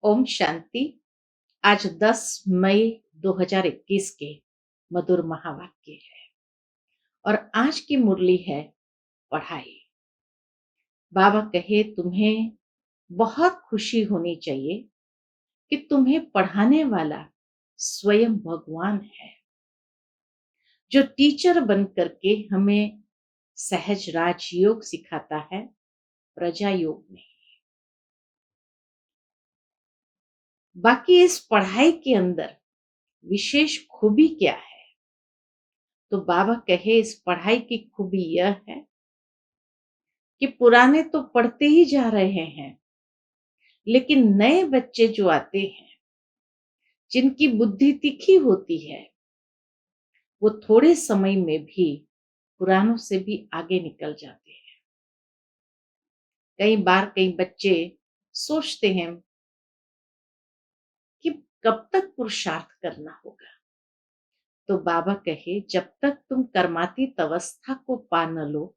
ओम शांति। आज 10 मई 2021 के मधुर महावाक्य है और आज की मुरली है पढ़ाई। बाबा कहे तुम्हें बहुत खुशी होनी चाहिए कि तुम्हें पढ़ाने वाला स्वयं भगवान है, जो टीचर बन करके हमें सहज राजयोग सिखाता है, प्रजा योग नहीं। बाकी इस पढ़ाई के अंदर विशेष खूबी क्या है? तो बाबा कहे इस पढ़ाई की खूबी यह है कि पुराने तो पढ़ते ही जा रहे हैं, लेकिन नए बच्चे जो आते हैं, जिनकी बुद्धि तीखी होती है, वो थोड़े समय में भी पुरानों से भी आगे निकल जाते हैं। कई बार कई बच्चे सोचते हैं कि कब तक पुरुषार्थ करना होगा। तो बाबा कहे जब तक तुम कर्मातीत अवस्था को पा न लो,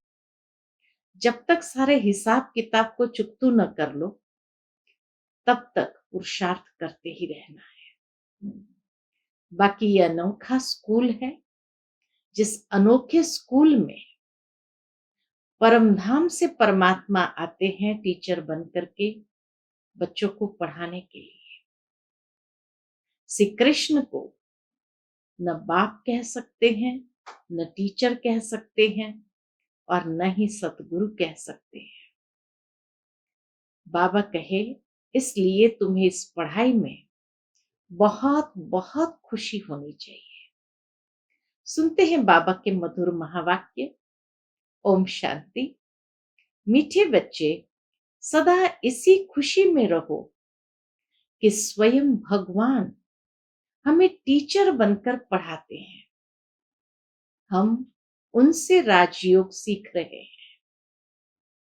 जब तक सारे हिसाब किताब को चुकतू न कर लो, तब तक पुरुषार्थ करते ही रहना है। बाकी ये अनोखा स्कूल है, जिस अनोखे स्कूल में परमधाम से परमात्मा आते हैं टीचर बन करके बच्चों को पढ़ाने के लिए। श्री कृष्ण को न बाप कह सकते हैं, न टीचर कह सकते हैं और न ही सतगुरु कह सकते हैं। बाबा कहे इसलिए तुम्हें इस पढ़ाई में बहुत बहुत खुशी होनी चाहिए। सुनते हैं बाबा के मधुर महावाक्य। ओम शांति। मीठे बच्चे, सदा इसी खुशी में रहो कि स्वयं भगवान हमें टीचर बनकर पढ़ाते हैं। हम उनसे राजयोग सीख रहे हैं,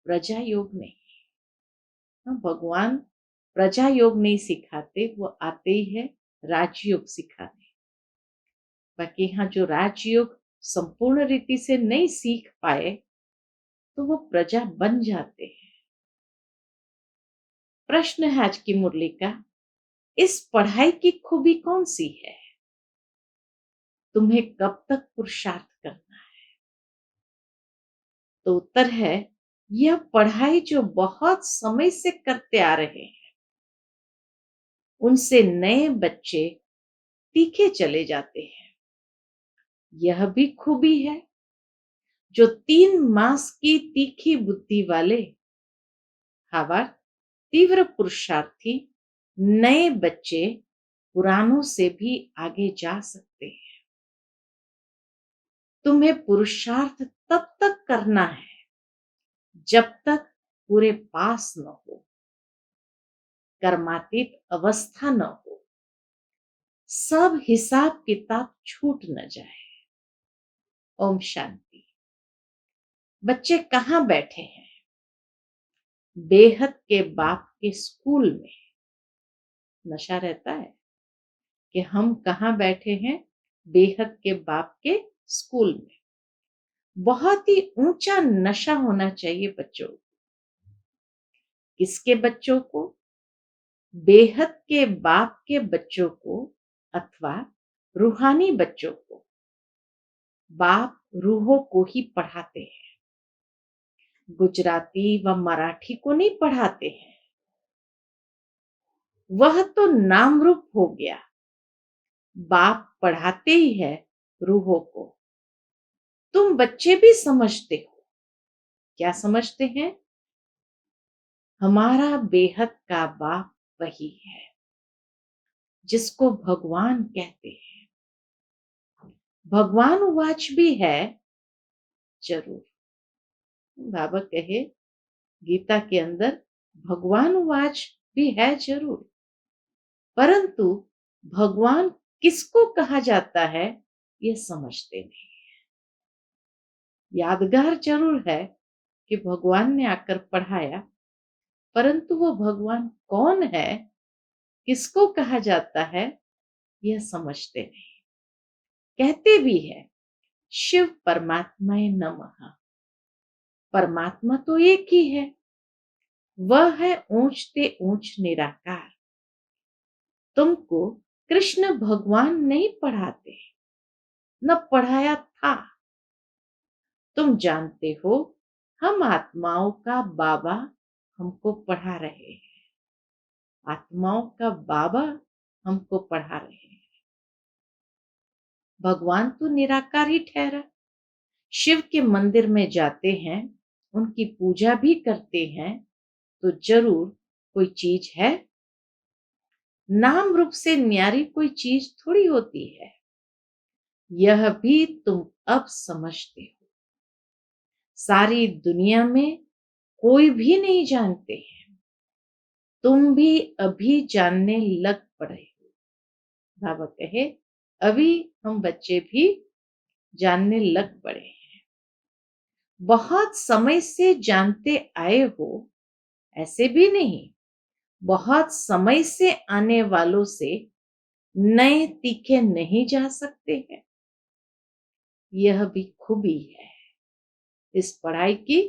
प्रजा योग नहीं। भगवान प्रजा योग नहीं सिखाते, वो आते ही है राजयोग सिखाने। बाकी यहाँ जो राजयोग संपूर्ण रीति से नहीं सीख पाए, तो वो प्रजा बन जाते हैं। प्रश्न है आज की मुरली का, इस पढ़ाई की खूबी कौन सी है? तुम्हें कब तक पुरुषार्थ करना है? तो उत्तर है, यह पढ़ाई जो बहुत समय से करते आ रहे हैं, उनसे नए बच्चे तीखे चले जाते हैं। यह भी खूबी है, जो 3 मास की तीखी बुद्धि वाले हवा तीव्र पुरुषार्थी नए बच्चे पुरानों से भी आगे जा सकते हैं। तुम्हें पुरुषार्थ तब तक करना है जब तक पूरे पास न हो, कर्मातीत अवस्था न हो, सब हिसाब किताब छूट न जाए। ओम शांति। बच्चे कहाँ बैठे हैं? बेहद के बाप के स्कूल में। नशा रहता है कि हम कहाँ बैठे हैं? बेहद के बाप के स्कूल में। बहुत ही ऊंचा नशा होना चाहिए बच्चों को। किसके बच्चों को? बेहद के बाप के बच्चों को अथवा रूहानी बच्चों को। बाप रूहों को ही पढ़ाते हैं, गुजराती व मराठी को नहीं पढ़ाते हैं। वह तो नाम रूप हो गया। बाप पढ़ाते ही है रूहों को। तुम बच्चे भी समझते हो। क्या समझते हैं? हमारा बेहद का बाप वही है जिसको भगवान कहते हैं। भगवान वाच भी है जरूर। बाबा कहे गीता के अंदर भगवान वाच भी है जरूर, परंतु भगवान किसको कहा जाता है ये समझते नहीं। यादगार जरूर है कि भगवान ने आकर पढ़ाया, परंतु वो भगवान कौन है, किसको कहा जाता है, यह समझते नहीं। कहते भी है शिव परमात्माए नमः। परमात्मा तो एक ही है, वह है ऊंचते ऊंच निराकार। तुमको कृष्ण भगवान नहीं पढ़ाते, न पढ़ाया था। तुम जानते हो, हम आत्माओं का बाबा हमको पढ़ा रहे हैं। आत्माओं का बाबा हमको पढ़ा रहे हैं। भगवान तो निराकार ही ठहरा। शिव के मंदिर में जाते हैं, उनकी पूजा भी करते हैं, तो जरूर कोई चीज है। नाम रूप से न्यारी कोई चीज थोड़ी होती है। यह भी तुम अब समझते हो। सारी दुनिया में कोई भी नहीं जानते हैं। तुम भी अभी जानने लग पड़े हो। बाबा कहे, अभी हम बच्चे भी जानने लग पड़े हैं। बहुत समय से जानते आए हो, ऐसे भी नहीं। बहुत समय से आने वालों से नए तीखे नहीं जा सकते हैं। यह भी खूबी है, इस पढ़ाई की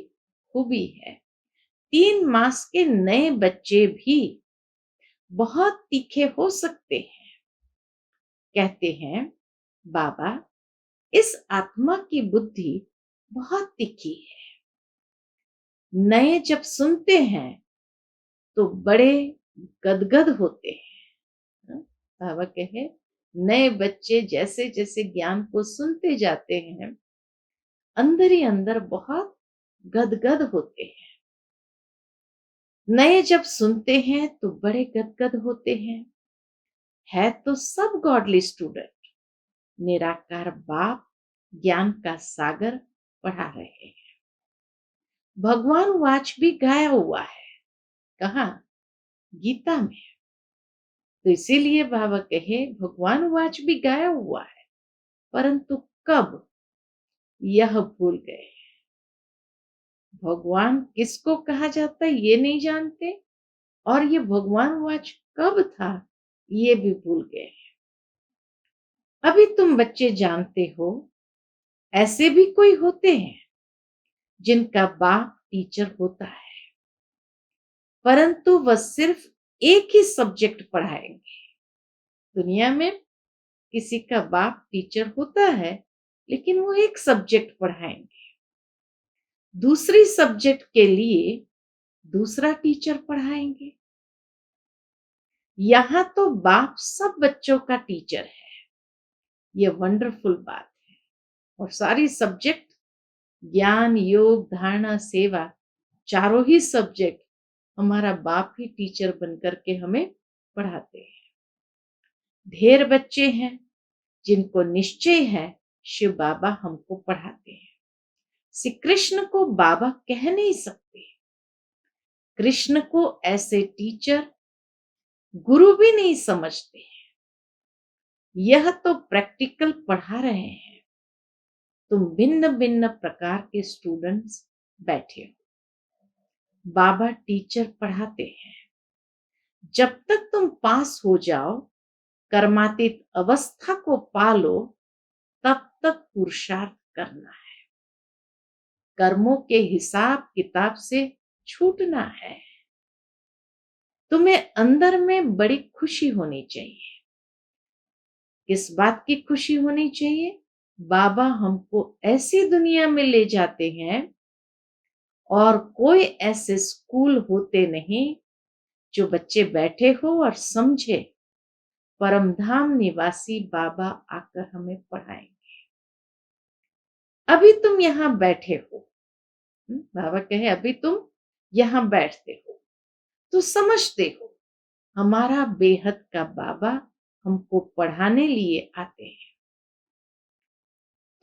खूबी है। 3 मास के नए बच्चे भी बहुत तीखे हो सकते हैं। कहते हैं, बाबा, इस आत्मा की बुद्धि बहुत तीखी है। नए जब सुनते हैं तो बड़े गदगद होते हैं। बाबा कहे, नए बच्चे जैसे जैसे ज्ञान को सुनते जाते हैं, अंदर ही अंदर बहुत गदगद होते हैं। नए जब सुनते हैं तो बड़े गदगद होते हैं। है तो सब गॉडली स्टूडेंट। निराकार बाप ज्ञान का सागर पढ़ा रहे हैं। भगवान वाच भी गाया हुआ है। कहाँ? गीता में। तो इसीलिए बाबा कहे, भगवान वाच भी गाया हुआ है, परंतु कब, यह भूल गए। भगवान किसको कहा जाता है ये नहीं जानते, और ये भगवान वाच कब था ये भी भूल गए। अभी तुम बच्चे जानते हो, ऐसे भी कोई होते हैं जिनका बाप टीचर होता है, परंतु वह सिर्फ एक ही सब्जेक्ट पढ़ाएंगे। दुनिया में किसी का बाप टीचर होता है, लेकिन वो एक सब्जेक्ट पढ़ाएंगे। दूसरी सब्जेक्ट के लिए दूसरा टीचर पढ़ाएंगे। यहां तो बाप सब बच्चों का टीचर है। ये वंडरफुल बात है। और सारी सब्जेक्ट, ज्ञान, योग, धारणा, सेवा, चारों ही सब्जेक्ट हमारा बाप ही टीचर बनकर के हमें पढ़ाते हैं। ढेर बच्चे हैं जिनको निश्चय है शिव बाबा हमको पढ़ाते हैं। श्री कृष्ण को बाबा कह नहीं सकते। कृष्ण को ऐसे टीचर, गुरु भी नहीं समझते हैं। यह तो प्रैक्टिकल पढ़ा रहे हैं। तुम भिन्न भिन्न प्रकार के स्टूडेंट्स बैठे हो। बाबा टीचर पढ़ाते हैं। जब तक तुम पास हो जाओ, कर्मातीत अवस्था को पालो, तब तक पुरुषार्थ करना है। कर्मों के हिसाब किताब से छूटना है। तुम्हें अंदर में बड़ी खुशी होनी चाहिए। किस बात की खुशी होनी चाहिए? बाबा हमको ऐसी दुनिया में ले जाते हैं, और कोई ऐसे स्कूल होते नहीं जो बच्चे बैठे हो और समझे परमधाम निवासी बाबा आकर हमें पढ़ाएंगे। अभी तुम यहाँ बैठे हो। बाबा कहे, अभी तुम यहाँ बैठते हो तो समझते हो, हमारा बेहद का बाबा हमको पढ़ाने लिए आते हैं।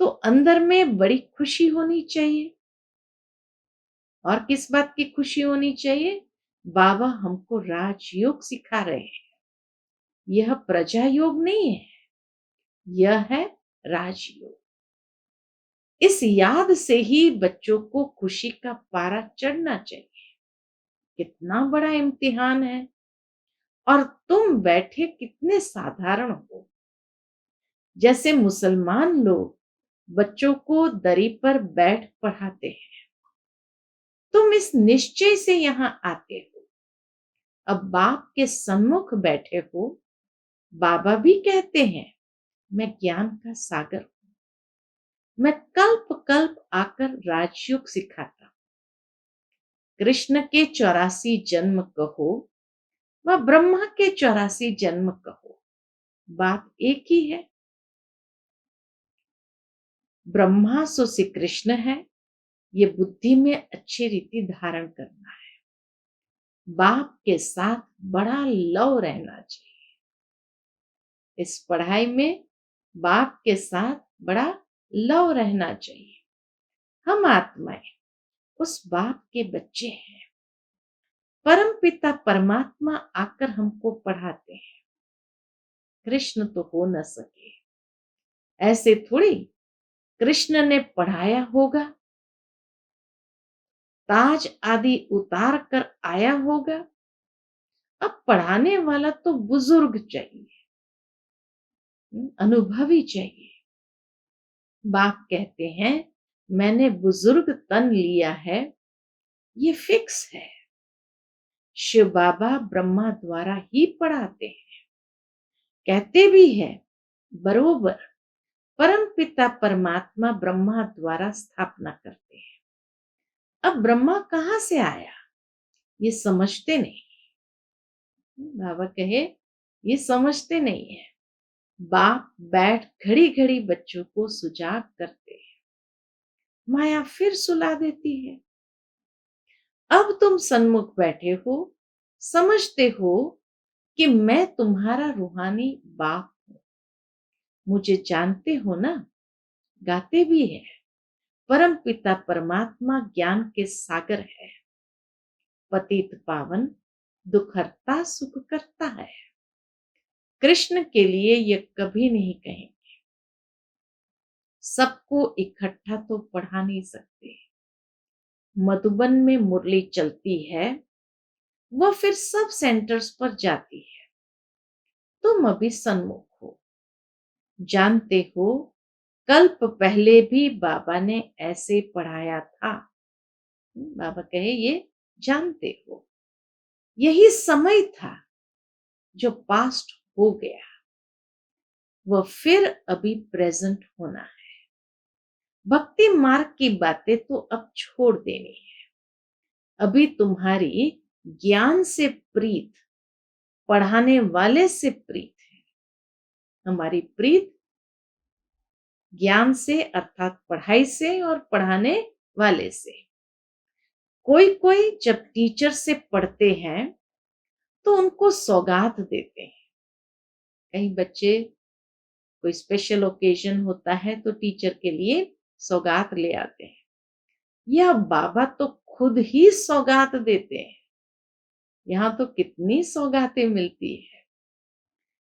तो अंदर में बड़ी खुशी होनी चाहिए। और किस बात की खुशी होनी चाहिए? बाबा हमको राजयोग सिखा रहे हैं। यह प्रजा योग नहीं है, यह है राजयोग। इस याद से ही बच्चों को खुशी का पारा चढ़ना चाहिए। कितना बड़ा इम्तिहान है, और तुम बैठे कितने साधारण हो। जैसे मुसलमान लोग बच्चों को दरी पर बैठ पढ़ाते हैं, तुम इस निश्चय से यहाँ आते हो। अब बाप के सम्मुख बैठे हो, बाबा भी कहते हैं, मैं ज्ञान का सागर हूं, मैं कल्प कल्प आकर राजयोग सिखाता हूं। कृष्ण के 84 जन्म कहो व ब्रह्मा के 84 जन्म कहो, बात एक ही है। ब्रह्मा सो श्री कृष्ण है, ये बुद्धि में अच्छी रीति धारण करना है। बाप के साथ बड़ा लव रहना चाहिए। इस पढ़ाई में बाप के साथ बड़ा लव रहना चाहिए। हम आत्माएं उस बाप के बच्चे हैं। परम पिता परमात्मा आकर हमको पढ़ाते हैं। कृष्ण तो हो न सके, ऐसे थोड़ी कृष्ण ने पढ़ाया होगा, ताज आदि उतार कर आया होगा। अब पढ़ाने वाला तो बुजुर्ग चाहिए, अनुभवी चाहिए। बाप कहते हैं, मैंने बुजुर्ग तन लिया है, ये फिक्स है। शिव बाबा ब्रह्मा द्वारा ही पढ़ाते हैं, कहते भी है बरोबर परम पिता परमात्मा ब्रह्मा द्वारा स्थापना करते हैं। अब ब्रह्मा कहां से आया, ये समझते नहीं। बाबा कहे, ये समझते नहीं है। बाप बैठ घड़ी घड़ी बच्चों को सुजाग करते हैं, माया फिर सुला देती है। अब तुम सन्मुख बैठे हो, समझते हो कि मैं तुम्हारा रूहानी बाप हूं, मुझे जानते हो ना। गाते भी है, परम पिता परमात्मा ज्ञान के सागर है, पतित पावन दुखहर्ता सुख करता है। कृष्ण के लिए ये कभी नहीं कहेंगे। सबको इकट्ठा तो पढ़ा नहीं सकते। मधुबन में मुरली चलती है, वह फिर सब सेंटर्स पर जाती है। तुम अभी सन्मुख हो, जानते हो कल्प पहले भी बाबा ने ऐसे पढ़ाया था। बाबा कहे, ये जानते हो, यही समय था जो पास्ट हो गया, वह फिर अभी प्रेजेंट होना है। भक्ति मार्ग की बातें तो अब छोड़ देनी है। अभी तुम्हारी ज्ञान से प्रीत पढ़ाने वाले से प्रीत है। हमारी प्रीत ज्ञान से अर्थात पढ़ाई से और पढ़ाने वाले से। कोई कोई जब टीचर से पढ़ते हैं तो उनको सौगात देते हैं। कई बच्चे कोई स्पेशल ओकेजन होता है तो टीचर के लिए सौगात ले आते हैं। यह बाबा तो खुद ही सौगात देते हैं। यहाँ तो कितनी सौगातें मिलती है।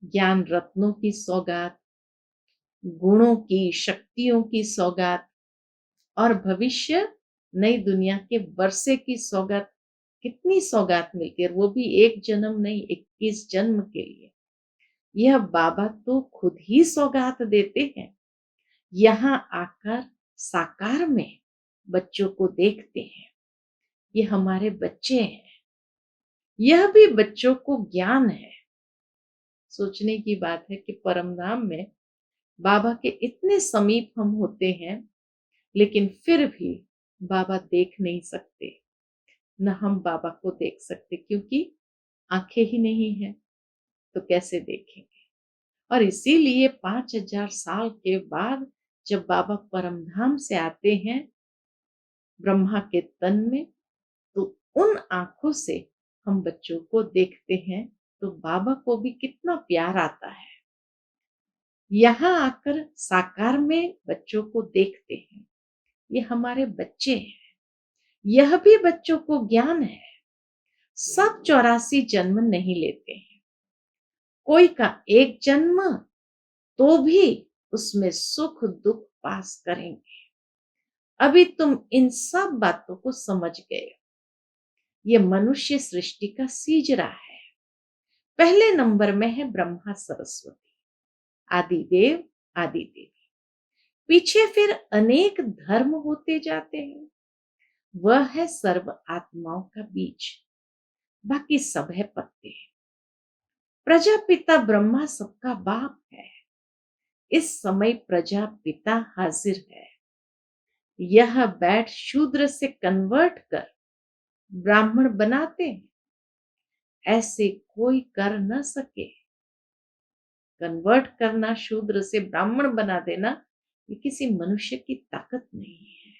ज्ञान रत्नों की सौगात, गुणों की शक्तियों की सौगात और भविष्य नई दुनिया के वर्षे की सौगात। कितनी सौगात मिलती है, वो भी एक जन्म नहीं, 21 जन्म के लिए। यह बाबा तो खुद ही सौगात देते हैं। यहाँ आकर साकार में बच्चों को देखते हैं। ये हमारे बच्चे हैं, यह भी बच्चों को ज्ञान है। सोचने की बात है कि परम धाम में बाबा के इतने समीप हम होते हैं, लेकिन फिर भी बाबा देख नहीं सकते, न हम बाबा को देख सकते, क्योंकि आंखें ही नहीं है तो कैसे देखेंगे। और इसीलिए 5000 साल के बाद जब बाबा परमधाम से आते हैं ब्रह्मा के तन में, तो उन आंखों से हम बच्चों को देखते हैं तो बाबा को भी कितना प्यार आता है। यहाँ आकर साकार में बच्चों को देखते हैं। ये हमारे बच्चे हैं, यह भी बच्चों को ज्ञान है। सब 84 जन्म नहीं लेते हैं, कोई का एक जन्म, तो भी उसमें सुख दुख पास करेंगे। अभी तुम इन सब बातों को समझ गए। ये मनुष्य सृष्टि का सीजरा है। पहले नंबर में है ब्रह्मा सरस्वती, आदिदेव आदि देवी। पीछे फिर अनेक धर्म होते जाते हैं, वह है सर्व आत्माओं का बीज, बाकी सब है पत्ते। प्रजापिता ब्रह्मा सबका बाप है। इस समय प्रजापिता हाजिर है। यह बैठ शूद्र से कन्वर्ट कर ब्राह्मण बनाते हैं। ऐसे कोई कर न सके। कन्वर्ट करना, शूद्र से ब्राह्मण बना देना, ये किसी मनुष्य की ताकत नहीं है।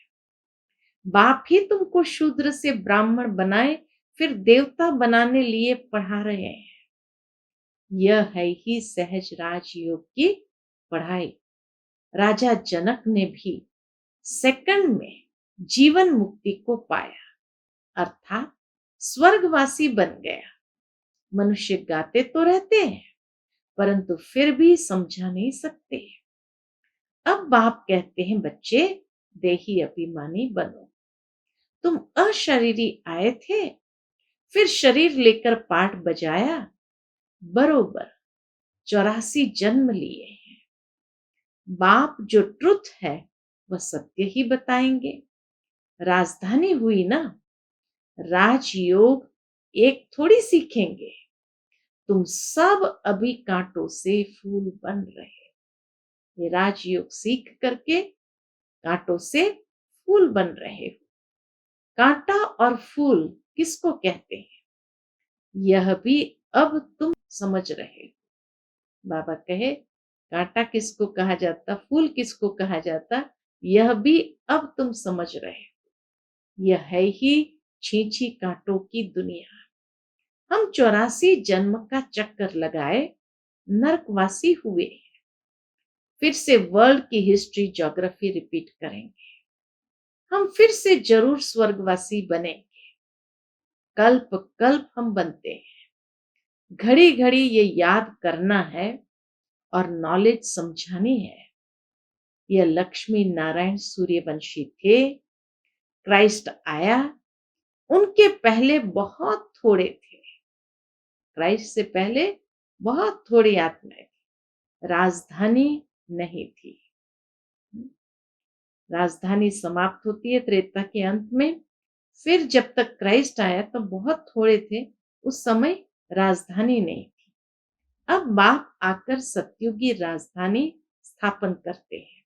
बाप ही तुमको शूद्र से ब्राह्मण बनाए, फिर देवता बनाने लिए पढ़ा रहे हैं। यह है ही सहज राजयोग की पढ़ाई। राजा जनक ने भी सेकंड में जीवन मुक्ति को पाया, अर्थात स्वर्गवासी बन गया। मनुष्य गाते तो रहते हैं, परंतु फिर भी समझा नहीं सकते। अब बाप कहते हैं, बच्चे देही अभिमानी बनो। तुम अशरीरी आए थे, फिर शरीर लेकर पाठ बजाया, बरोबर 84 जन्म लिए हैं। बाप जो ट्रुथ है वह सत्य ही बताएंगे। राजधानी हुई ना, राजयोग एक थोड़ी सीखेंगे। तुम सब अभी कांटों से फूल बन रहे। ये राजयोग सीख करके कांटों से फूल बन रहे हो। कांटा और फूल किसको कहते हैं, यह भी अब तुम समझ रहे हो। बाबा कहे, कांटा किसको कहा जाता, फूल किसको कहा जाता, यह भी अब तुम समझ रहे हो। यह है ही छींची कांटों की दुनिया। हम 84 जन्म का चक्कर लगाए नरकवासी हुए। फिर से वर्ल्ड की हिस्ट्री ज्योग्राफी रिपीट करेंगे। हम फिर से जरूर स्वर्गवासी बनेंगे। कल्प कल्प हम बनते हैं। घड़ी घड़ी ये याद करना है और नॉलेज समझानी है। यह लक्ष्मी नारायण सूर्यवंशी थे। क्राइस्ट आया, उनके पहले बहुत थोड़े थे। क्राइस्ट से पहले बहुत थोड़ी आत्माएं थी। राजधानी नहीं थी। राजधानी समाप्त होती है त्रेता के अंत में। फिर जब तक क्राइस्ट आया तो बहुत थोड़े थे। उस समय राजधानी नहीं थी। अब बाप आकर सतयुगी राजधानी स्थापन करते हैं।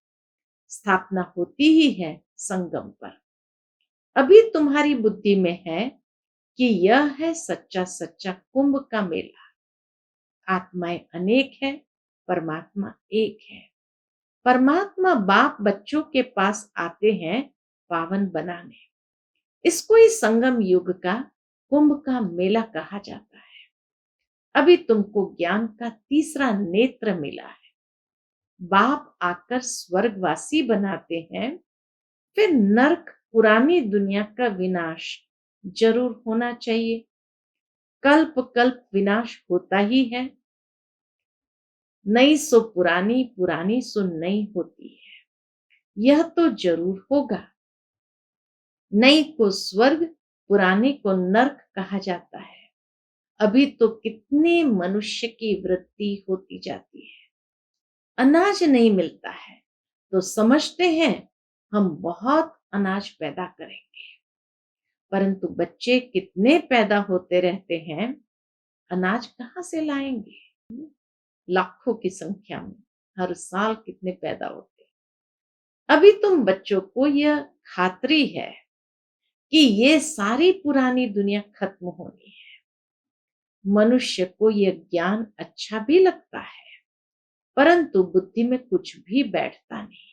स्थापना होती ही है संगम पर। अभी तुम्हारी बुद्धि में है कि यह है सच्चा सच्चा कुंभ का मेला। आत्माएं अनेक है, परमात्मा एक है। परमात्मा बाप बच्चों के पास आते हैं पावन बनाने। इसको ही संगम युग का कुंभ का मेला कहा जाता है। अभी तुमको ज्ञान का तीसरा नेत्र मिला है। बाप आकर स्वर्गवासी बनाते हैं, फिर नरक पुरानी दुनिया का विनाश जरूर होना चाहिए। कल्प कल्प विनाश होता ही है। नई सो पुरानी, पुरानी सो नई होती है। यह तो जरूर होगा। नई को स्वर्ग, पुराने को नर्क कहा जाता है। अभी तो कितने मनुष्य की वृत्ति होती जाती है। अनाज नहीं मिलता है तो समझते हैं हम बहुत अनाज पैदा करेंगे, परंतु बच्चे कितने पैदा होते रहते हैं, अनाज कहाँ से लाएंगे। लाखों की संख्या में हर साल कितने पैदा होते हैं। अभी तुम बच्चों को यह खातरी है कि ये सारी पुरानी दुनिया खत्म होनी है। मनुष्य को यह ज्ञान अच्छा भी लगता है, परंतु बुद्धि में कुछ भी बैठता नहीं है।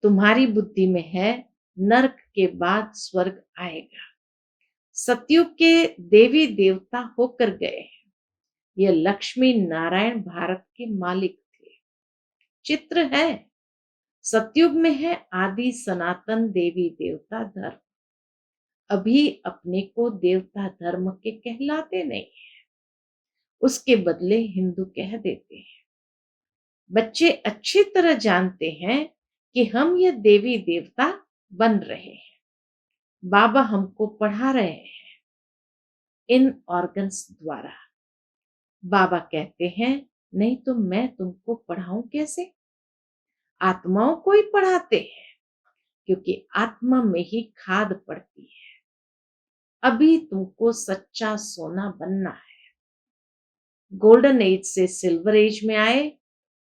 तुम्हारी बुद्धि में है नरक के बाद स्वर्ग आएगा। सतयुग के देवी देवता होकर गए हैं। यह लक्ष्मी नारायण भारत के मालिक थे। चित्र है, सतयुग में है आदि सनातन देवी देवता धर्म। अभी अपने को देवता धर्म के कहलाते नहीं, उसके बदले हिंदू कह देते हैं। बच्चे अच्छी तरह जानते हैं कि हम ये देवी देवता बन रहे हैं। बाबा हमको पढ़ा रहे हैं इन ऑर्गन्स द्वारा। बाबा कहते हैं, नहीं तो मैं तुमको पढ़ाऊं कैसे। आत्माओं को ही पढ़ाते हैं, क्योंकि आत्मा में ही खाद पड़ती है। अभी तुमको सच्चा सोना बनना है। गोल्डन एज से सिल्वर एज में आए,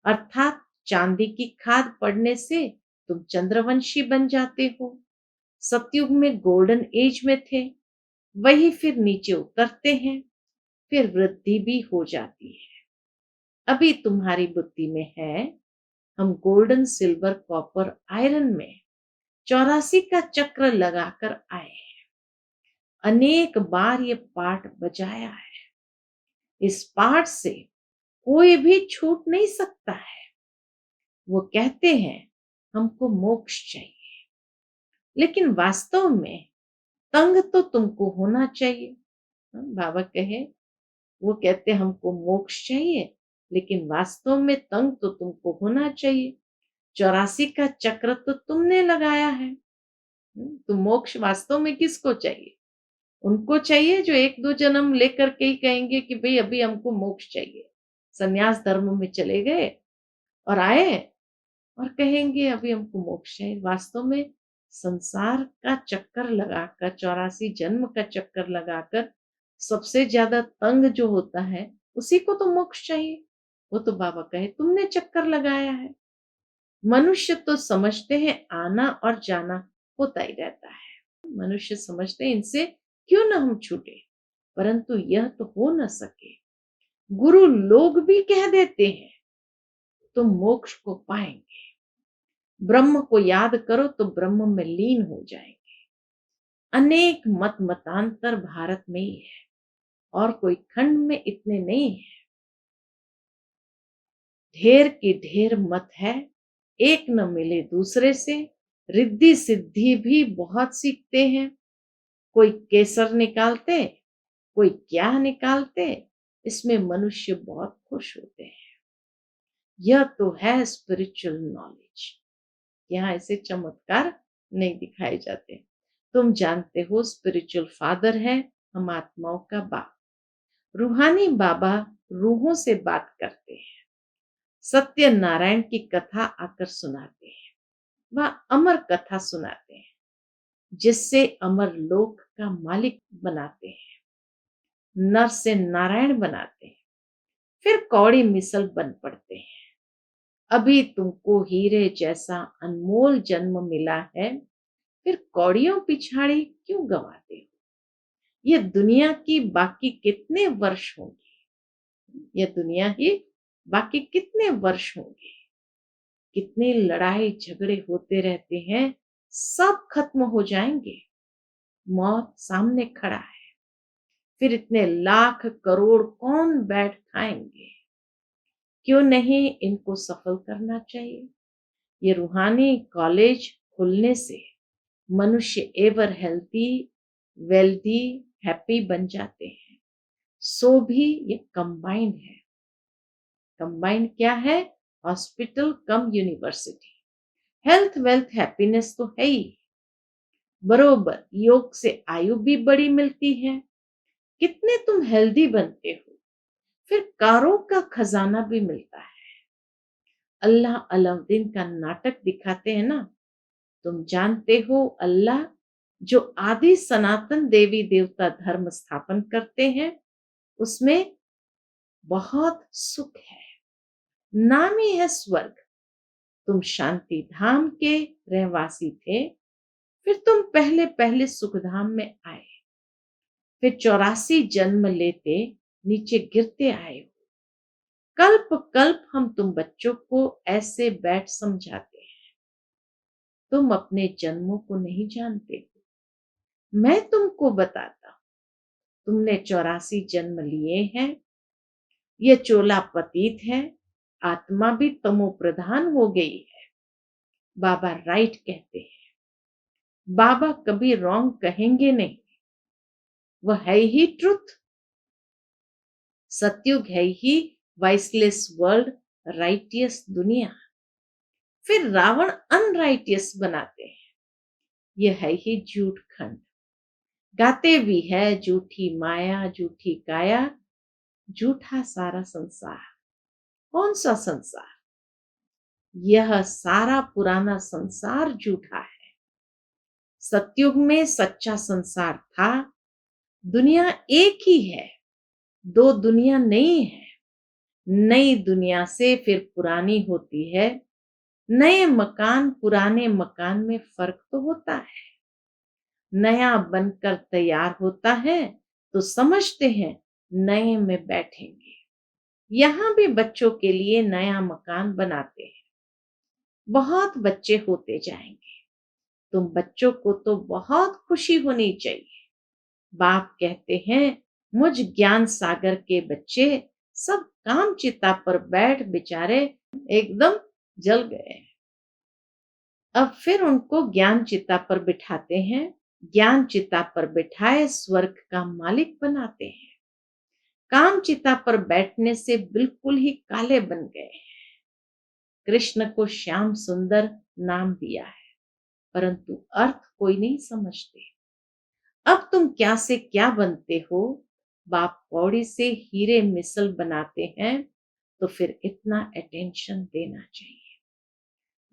अर्थात चांदी की खाद पड़ने से तुम चंद्रवंशी बन जाते हो। सतयुग में गोल्डन एज में थे, वही फिर नीचे उतरते हैं, फिर वृद्धि भी हो जाती है। अभी तुम्हारी बुद्धि में है, हम गोल्डन सिल्वर कॉपर आयरन में 84 का चक्र लगाकर आए हैं। अनेक बार ये पाठ बजाया है। इस पाठ से कोई भी छूट नहीं सकता है। वो कहते हैं हमको मोक्ष चाहिए, लेकिन वास्तव में तंग तो तुमको होना चाहिए। बाबा कहे, वो कहते हमको मोक्ष चाहिए, लेकिन वास्तव में तंग तो तुमको होना चाहिए। 84 का चक्र तो तुमने लगाया है। तो मोक्ष वास्तव में किसको चाहिए? उनको चाहिए जो एक दो जन्म लेकर के ही कहेंगे कि भाई अभी हमको मोक्ष चाहिए। संन्यास धर्म में चले गए और आए और कहेंगे अभी हमको मोक्ष चाहिए। वास्तव में संसार का चक्कर लगाकर, 84 जन्म का चक्कर लगाकर सबसे ज्यादा तंग जो होता है, उसी को तो मोक्ष चाहिए। वो तो बाबा कहे तुमने चक्कर लगाया है। मनुष्य तो समझते हैं आना और जाना होता ही रहता है। मनुष्य समझते हैं इनसे क्यों ना हम छूटे, परंतु यह तो हो न सके। गुरु लोग भी कह देते हैं तुम मोक्ष को पाएंगे। ब्रह्म को याद करो तो ब्रह्म में लीन हो जाएंगे। अनेक मत मतांतर भारत में ही है और कोई खंड में इतने नहीं है। ढेर की ढेर मत है, एक न मिले दूसरे से। रिद्धि सिद्धि भी बहुत सीखते हैं। कोई केसर निकालते, कोई क्या निकालते, इसमें मनुष्य बहुत खुश होते हैं। यह तो है स्पिरिचुअल नॉलेज। यहाँ ऐसे चमत्कार नहीं दिखाए जाते। तुम जानते हो स्पिरिचुअल फादर है हम आत्माओं का बाप। रूहानी बाबा रूहों से बात करते हैं। सत्य नारायण की कथा आकर सुनाते हैं। वह अमर कथा सुनाते हैं, जिससे अमर लोक का मालिक बनाते हैं। नर से नारायण बनाते हैं, फिर कौड़ी मिसल बन पड़ते हैं। अभी तुमको हीरे जैसा अनमोल जन्म मिला है, फिर कौड़ियों पिछाड़ी क्यों गवाते हो? ये दुनिया की बाकी कितने वर्ष होंगे? ये दुनिया ही बाकी कितने वर्ष होंगे? कितने लड़ाई झगड़े होते रहते हैं, सब खत्म हो जाएंगे। मौत सामने खड़ा है, फिर इतने लाख करोड़ कौन बैठ खाएंगे? क्यों नहीं इनको सफल करना चाहिए? ये रूहानी कॉलेज खुलने से मनुष्य एवर हेल्थी, वेल्थी, हैप्पी बन जाते हैं। सो भी ये कंबाइंड है। कंबाइंड क्या है? हॉस्पिटल कम यूनिवर्सिटी। हेल्थ वेल्थ हैप्पीनेस तो है ही। बरोबर योग से आयु भी बड़ी मिलती है। कितने तुम हेल्दी बनते हो, फिर कारों का खजाना भी मिलता है। अल्लाह अलाउद्दीन का नाटक दिखाते हैं ना। तुम जानते हो अल्लाह जो आदि सनातन देवी देवता धर्म स्थापन करते हैं, उसमें बहुत सुख है। नाम ही है स्वर्ग। तुम शांति धाम के रहवासी थे, फिर तुम पहले पहले सुखधाम में आए, फिर 84 जन्म लेते नीचे गिरते आए हो। कल्प कल्प हम तुम बच्चों को ऐसे बैठ समझाते हैं। तुम अपने जन्मों को नहीं जानते हो। मैं तुमको बताता हूं। तुमने 84 जन्म लिए हैं। ये चोला पतित है, आत्मा भी तमो प्रधान हो गई है। बाबा राइट कहते हैं। बाबा कभी रॉन्ग कहेंगे नहीं। वह है ही ट्रुथ। सतयुग है ही वाइसलेस वर्ल्ड, राइटियस दुनिया। फिर रावण अनराइटियस बनाते हैं। यह है ही झूठ खंड। गाते भी है झूठी माया, झूठी काया, झूठा सारा संसार। कौन सा संसार? यह सारा पुराना संसार झूठा है। सतयुग में सच्चा संसार था। दुनिया एक ही है, दो दुनिया नहीं है। नई दुनिया से फिर पुरानी होती है। नए मकान पुराने मकान में फर्क तो होता है। नया बनकर तैयार होता है तो समझते हैं नए में बैठेंगे। यहाँ भी बच्चों के लिए नया मकान बनाते हैं। बहुत बच्चे होते जाएंगे। तुम बच्चों को तो बहुत खुशी होनी चाहिए। बाप कहते हैं मुझ ज्ञान सागर के बच्चे सब काम चिता पर बैठ बेचारे एकदम जल गए। अब फिर उनको ज्ञान चिता पर बिठाते हैं। ज्ञान चिता पर बिठाए स्वर्ग का मालिक बनाते हैं। काम चिता पर बैठने से बिल्कुल ही काले बन गए। कृष्ण को श्याम सुंदर नाम दिया है, परंतु अर्थ कोई नहीं समझते। अब तुम क्या से क्या बनते हो? बाप कौड़ी से हीरे मिसल बनाते हैं, तो फिर इतना अटेंशन देना चाहिए।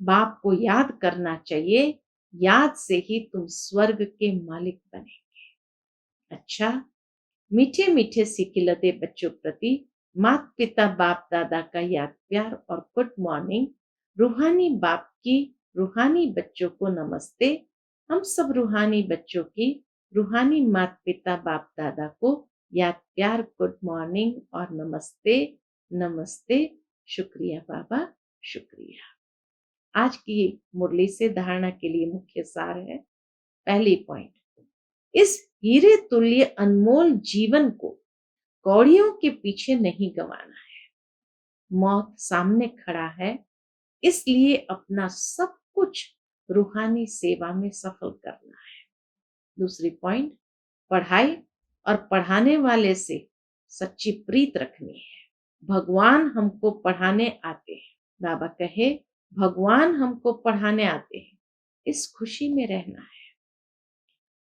बाप को याद करना चाहिए। याद से ही तुम स्वर्ग के मालिक बनेंगे। अच्छा, मीठे मीठे सिकिलते बच्चों प्रति माता पिता बाप दादा का याद प्यार और गुड मॉर्निंग। रूहानी बाप की रूहानी बच्चों को नमस्ते। हम सब रूहानी बच्चों की रूहानी माता पिता बाप दादा को याद प्यार गुड मॉर्निंग और नमस्ते। नमस्ते। शुक्रिया बाबा, शुक्रिया। आज की मुरली से धारणा के लिए मुख्य सार है। पहली पॉइंट, इस हीरे तुल्य अनमोल जीवन को कौड़ियों के पीछे नहीं गंवाना है। मौत सामने खड़ा है, इसलिए अपना सब कुछ रूहानी सेवा में सफल करना है। दूसरी पॉइंट, पढ़ाई और पढ़ाने वाले से सच्ची प्रीत रखनी है। भगवान हमको पढ़ाने आते हैं। बाबा कहे भगवान हमको पढ़ाने आते हैं, इस खुशी में रहना है।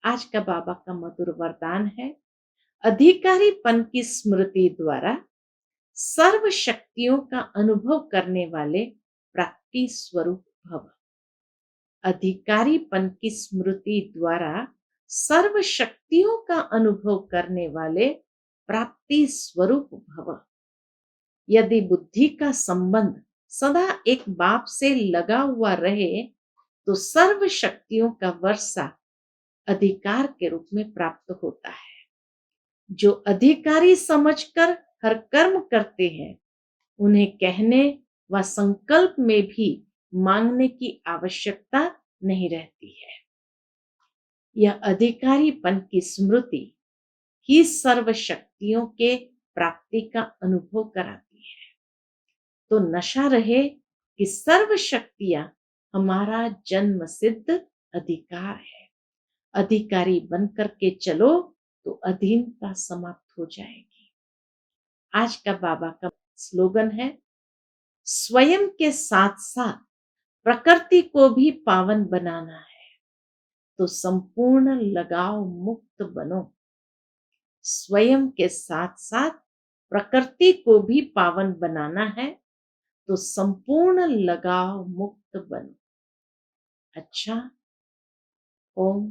आज का बाबा का मधुर वरदान है, अधिकारीपन की स्मृति द्वारा सर्व शक्तियों का अनुभव करने वाले प्राप्ति स्वरूप भव। अधिकारीपन की स्मृति द्वारा सर्व शक्तियों का अनुभव करने वाले प्राप्ति स्वरूप भव। यदि बुद्धि का संबंध सदा एक बाप से लगा हुआ रहे तो सर्व शक्तियों का वर्षा अधिकार के रूप में प्राप्त होता है। जो अधिकारी समझकर हर कर्म करते हैं, उन्हें कहने व संकल्प में भी मांगने की आवश्यकता नहीं रहती है। यह अधिकारीपन की स्मृति ही सर्व शक्तियों के प्राप्ति का अनुभव कराती है। तो नशा रहे कि सर्व शक्तियां हमारा जन्म सिद्ध अधिकार है। अधिकारी बनकर के चलो तो अधीनता समाप्त हो जाएगी। आज का बाबा का स्लोगन है, स्वयं के साथ साथ प्रकृति को भी पावन बनाना है तो संपूर्ण लगाव मुक्त बनो। स्वयं के साथ साथ प्रकृति को भी पावन बनाना है तो संपूर्ण लगाव मुक्त बनो। अच्छा, ओम